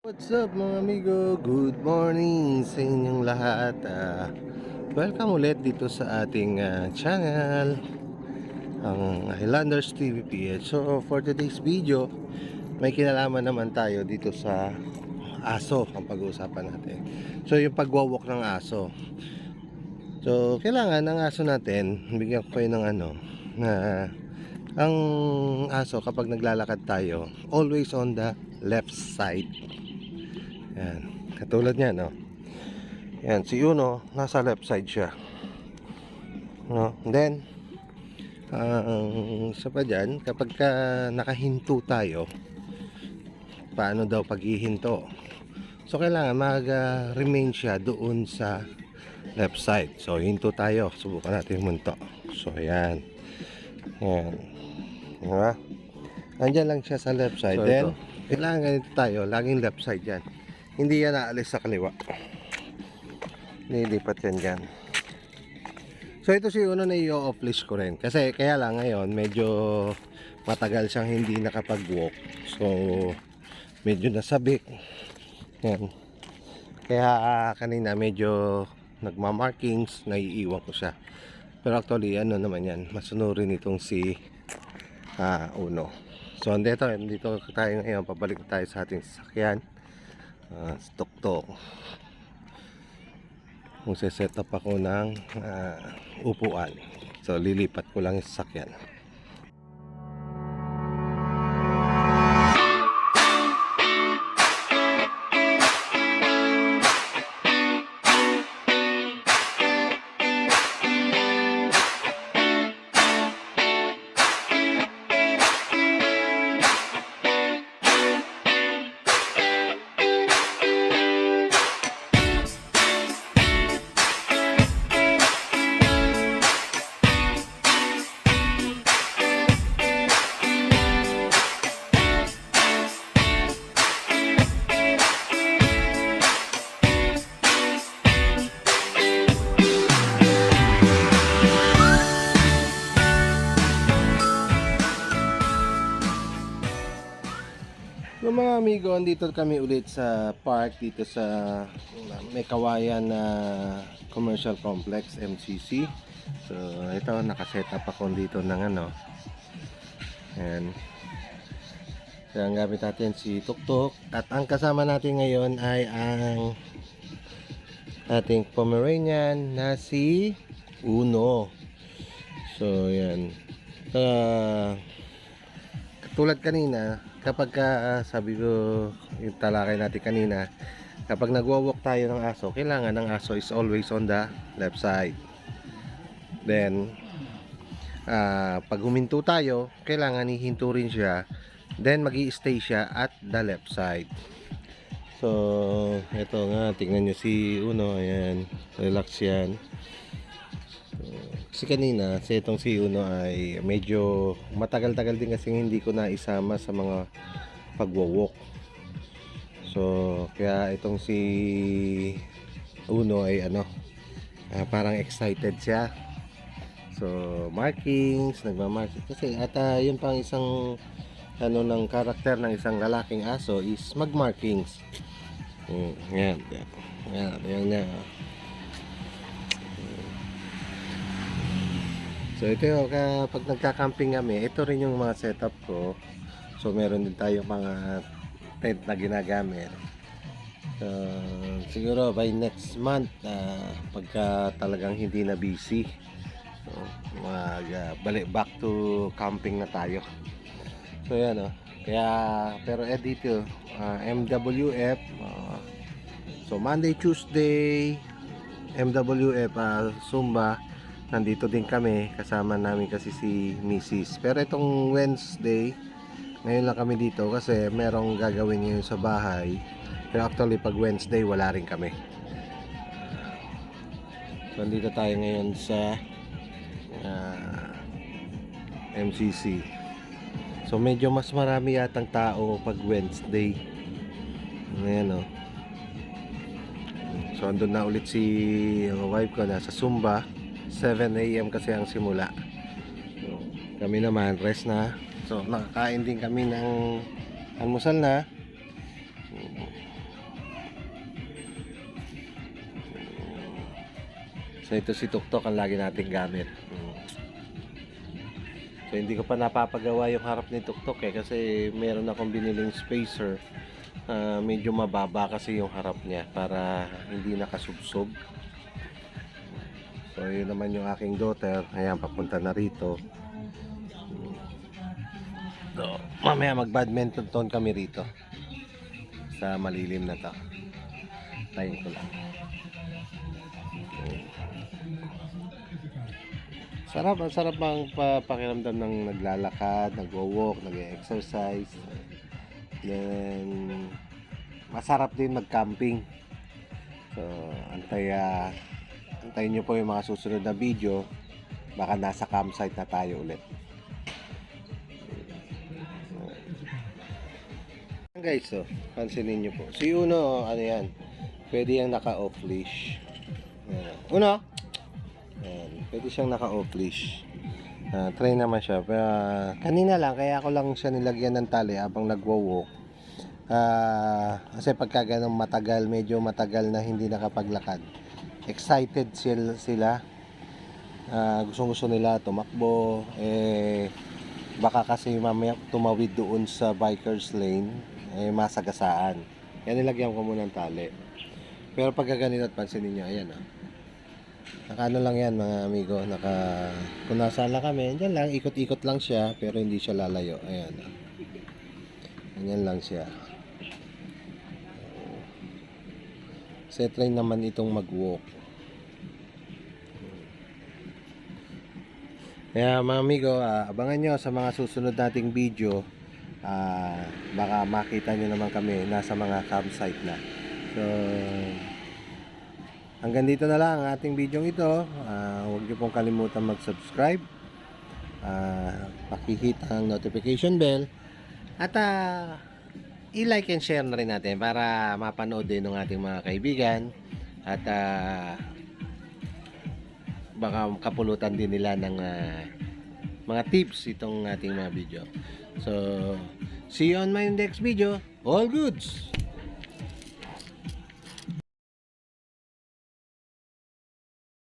What's up mga amigo? Good morning sa inyong lahat. Welcome ulit dito sa ating channel, ang Highlanders TVPH. So for today's video, may kinalaman naman tayo dito sa aso ang pag-uusapan natin. So yung pagwawalk ng aso. So kailangan ng aso natin, bigyan ko kayo ng na ang aso kapag naglalakad tayo, always on the left side. Yan, katulad niyan, no? Yan, si Uno, nasa left side siya. No? Then, ang isa pa dyan, kapag nakahinto tayo, paano daw paghihinto? So, kailangan mag-remain siya doon sa left side. So, hinto tayo. Subukan natin humunto. So, yan. Yan. Diba? Andyan lang siya sa left side. So, then, kailangan ganito tayo. Laging left side yan. Hindi yan naalis sa kaliwa. Nilipat yan dyan. So ito si Uno na i-off leash ko rin. Kasi kaya lang ngayon medyo matagal siyang hindi nakapag-walk. So medyo nasabik. Yan. Kaya kanina medyo nagmamarkings, naiiwan ko siya. Pero actually ano naman yan, masunurin itong si Uno. So dito tayo ngayon, pabalik tayo sa ating sasakyan. Tok-tok. Kung set up ako ng upuan, so lilipat ko lang yung sasakyan. So mga amigo, andito kami ulit sa park dito sa may kawayan na commercial complex, MCC. So ito, nakaset up ako dito ng and so, ang gamit natin si Tuktok. At ang kasama natin ngayon ay ang ating Pomeranian na si Uno. So yan, tulad kanina, kapag sabi ko yung talakay natin kanina, kapag nagwawalk tayo ng aso, kailangan ng aso is always on the left side. Then pag huminto tayo, kailangan ihinto rin siya. Then magi-stay siya at the left side. So eto nga, tingnan nyo si Uno, ayan, relax yan. Kasi kanina, itong si Uno ay medyo matagal-tagal din kasi hindi ko na isama sa mga pagwawalk. So, kaya itong si Uno ay parang excited siya. So, markings, nagmamarkings. Kasi at yun pang isang ng karakter ng isang lalaking aso is magmarkings. Yan. Yan. So ito yung kapag nagka-camping kami, ito rin yung mga setup ko. So meron din tayong mga tent na ginagamit. So siguro by next month, pagka talagang hindi na busy, so balik back to camping na tayo. So yan kaya pero dito MWF, so Monday, Tuesday MWF, Zumba. Nandito din kami, kasama namin kasi si Mrs. Pero itong Wednesday, ngayon lang kami dito kasi merong gagawin ngayon sa bahay. Pero actually pag Wednesday wala rin kami. So nandito tayo ngayon sa MCC. So medyo mas marami yatang tao pag Wednesday. Ayan So andun na ulit si wife ko, nasa Zumba. 7 AM kasi ang simula. So, kami naman rest na. So nakakain din kami ng almusal na. So ito si Tuktok ang lagi nating gamit. So hindi ko pa napapagawa yung harap ni Tuktok kasi meron akong biniling spacer. Medyo mababa kasi yung harap niya para hindi nakasubsob. So yun naman yung aking daughter. Ayan, papunta na rito. So, mamaya mag-badminton kami rito. Sa malilim na to. Tayin ko lang. Ang sarap ang pakiramdam ng naglalakad, nagwo-walk, nag-exercise. Then, masarap din mag-camping. So, antayin nyo po yung mga susunod na video. Baka nasa campsite na tayo ulit. Guys, so, pansinin nyo po. Si Uno, ano yan? Pwede yung naka-off leash. Ayan. Uno! Ayan. Pwede siyang naka-off leash. Try naman siya. Pero, kanina lang, kaya ako lang siya nilagyan ng tali habang nagwo-walk. Kasi pagka ganun medyo matagal na hindi nakapaglakad. Excited sila. Gustong-gusto nila tumakbo. Baka kasi mamaya tumawid doon sa bikers lane, masagasaan. Kaya nilagyan ko muna ng tali. Pero pagka ganito, pansinin nyo, ayan Naka lang yan mga amigo, kung nasaan lang kami, dyan lang, ikot-ikot lang siya, pero hindi siya lalayo. Ayan. Ganyan lang siya. Set line naman itong mag-walk. Kaya mga amigo, abangan nyo sa mga susunod nating video. Baka makita nyo naman kami nasa mga campsite na. So, hanggang dito na lang ang ating video ito. Huwag nyo pong kalimutan mag-subscribe. Pakihit ang notification bell. At i-like and share na rin natin para mapanood din ng ating mga kaibigan. At baka kapulutan din nila ng mga tips itong ating mga video. So, see you on my next video. All goods!